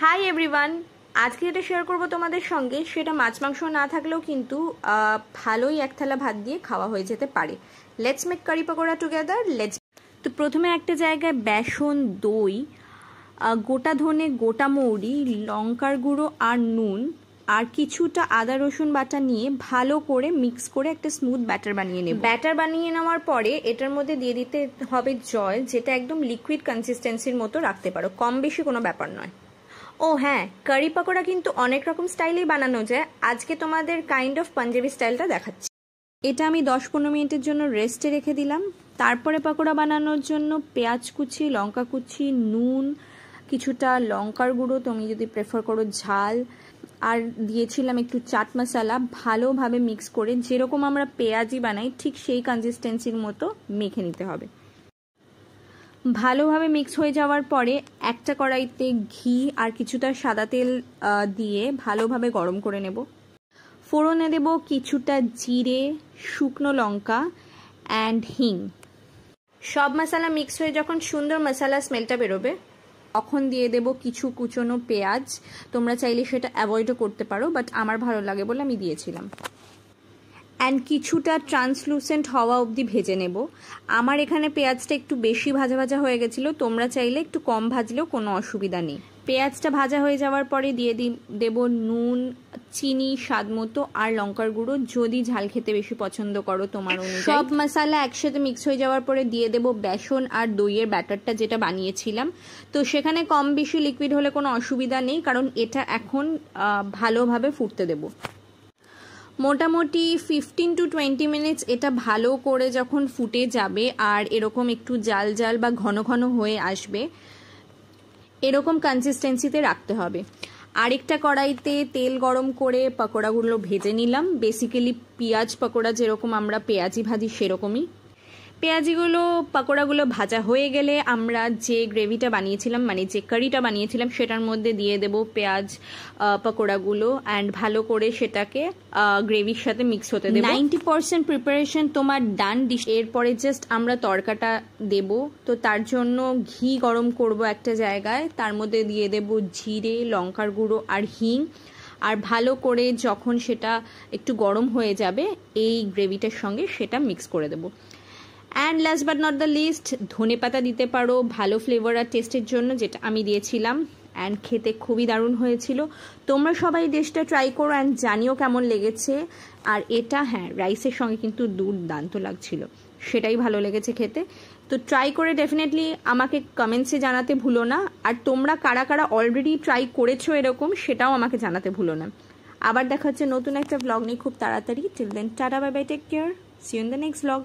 Hi everyone, আজকে যেটা share করবো তোমাদের সঙ্গে সেটা মাছ মাংস না থাকলেও কিন্তু ভালোই এক থালা ভাত দিয়ে খাওয়া হয়ে যেতে পারে। Let's make curry pakora together. তো প্রথমে একটা জায়গায় বেসন, দই, গোটা ধনে, গোটা মৌরি, লঙ্কার গুঁড়ো আর নুন আর কিছুটা আদা রসুন বাটা নিয়ে ভালো করে মিক্স করে একটা স্মুথ ব্যাটার বানিয়ে নেব। ব্যাটার বানিয়ে নেওয়ার পরে এটার মধ্যে দিয়ে দিতে হবে জল, যেটা একদম লিকুইড কনসিস্টেন্সির মতো রাখতে পারো, কম বেশি কোনো ব্যাপার নয়। ও হ্যাঁ, কারি পকোড়া কিন্তু অনেক রকম স্টাইলেই বানানো যায়। আজকে তোমাদের কাইন্ড অফ পাঞ্জাবি স্টাইলটা দেখাচ্ছি। এটা আমি 10-15 মিনিটের জন্য রেস্টে রেখে দিলাম। তারপরে পকোড়া বানানোর জন্য পেঁয়াজ কুচি, লঙ্কা কুচি, নুন, কিছুটা লঙ্কার গুঁড়ো, তুমি যদি প্রেফার করো ঝাল, আর দিয়েছিলাম একটু চাট মশলা। ভালোভাবে মিক্স করে যেরকম আমরা পেঁয়াজি বানাই ঠিক সেই কনসিস্টেন্সির মতো মেখে নিতে হবে। ভালোভাবে মিক্স হয়ে যাওয়ার পরে একটা কড়াইতে ঘি আর কিছুটা সাদা তেল দিয়ে ভালোভাবে গরম করে নেব। ফোড়নে দেব কিছুটা জিরে, শুকনো লঙ্কা অ্যান্ড হিং। সব মশলা মিক্স হয়ে যখন সুন্দর মশলা স্মেলটা বেরোবে তখন দিয়ে দেব কিছু কুচনো পেঁয়াজ। তোমরা চাইলে সেটা অ্যাভয়েডও করতে পারো, বাট আমার ভালো লাগে বলে আমি দিয়েছিলাম। অ্যান্ড কিছুটা ট্রান্সলুসেন্ট হওয়া অবধি ভেজে নেব। আমার এখানে পেঁয়াজটা একটু বেশি ভাজা ভাজা হয়ে গেছিলো, তোমরা চাইলে একটু কম ভাজলেও কোনো অসুবিধা নেই। পেঁয়াজটা ভাজা হয়ে যাওয়ার পরে দিয়ে দেব নুন, চিনি স্বাদ মতো আর লঙ্কার গুঁড়ো, যদি ঝাল খেতে বেশি পছন্দ করো তোমার অনুযায়ী। সব মশলা একসাথে মিক্স হয়ে যাওয়ার পরে দিয়ে দেব বেসন আর দইয়ের ব্যাটারটা যেটা বানিয়েছিলাম। তো সেখানে কম বেশি লিকুইড হলে কোনো অসুবিধা নেই, কারণ এটা এখন ভালোভাবে ফুটতে দেব। মোটামুটি 15 to 20 মিনিটস এটা ভালো করে যখন ফুটে যাবে আর এরকম একটু জাল জাল বা ঘন ঘন হয়ে আসবে, এরকম কনসিস্টেন্সিতে রাখতে হবে। আরেকটা কড়াইতে তেল গরম করে পকোড়াগুলো ভেজে নিলাম। বেসিক্যালি পেঁয়াজ পকোড়া যেরকম আমরা পেঁয়াজি ভাজি সেরকমই। পেঁয়াজিগুলো পকোড়াগুলো ভাজা হয়ে গেলে আমরা যে গ্রেভিটা বানিয়েছিলাম, মানে যে কারিটা বানিয়েছিলাম, সেটার মধ্যে দিয়ে দেব পেঁয়াজ পকোড়াগুলো অ্যান্ড ভালো করে সেটাকে গ্রেভির সাথে মিক্স হতে দেব। 90% প্রিপারেশন তোমার ডান ডিশ। এরপরে জাস্ট আমরা তড়কাটা দেব। তো তার জন্য ঘি গরম করব একটা জায়গায়, তার মধ্যে দিয়ে দেব জিরে, লঙ্কার গুঁড়ো আর হিং, আর ভালো করে যখন সেটা একটু গরম হয়ে যাবে এই গ্রেভিটার সঙ্গে সেটা মিক্স করে দেব। And last but not the least, ধনে পাতা দিতে পারো ভালো ফ্লেভার আর টেস্টের জন্য, যেটা আমি দিয়েছিলাম। অ্যান্ড খেতে খুবই দারুণ হয়েছিল। তোমরা সবাই ডিশটা ট্রাই করো অ্যান্ড জানিও কেমন লেগেছে। আর এটা হ্যাঁ, রাইসের সঙ্গে কিন্তু দুর্দান্ত লাগছিল, সেটাই ভালো লেগেছে খেতে। তো ট্রাই করে ডেফিনেটলি আমাকে কমেন্টসে জানাতে ভুলো না। আর তোমরা কারা কারা অলরেডি ট্রাই করেছো এরকম, সেটাও আমাকে জানাতে ভুলো না। আবার দেখা হচ্ছে নতুন একটা ব্লগ নিয়ে খুব তাড়াতাড়ি। Till then tata, bye bye, take care, see you in the next blog.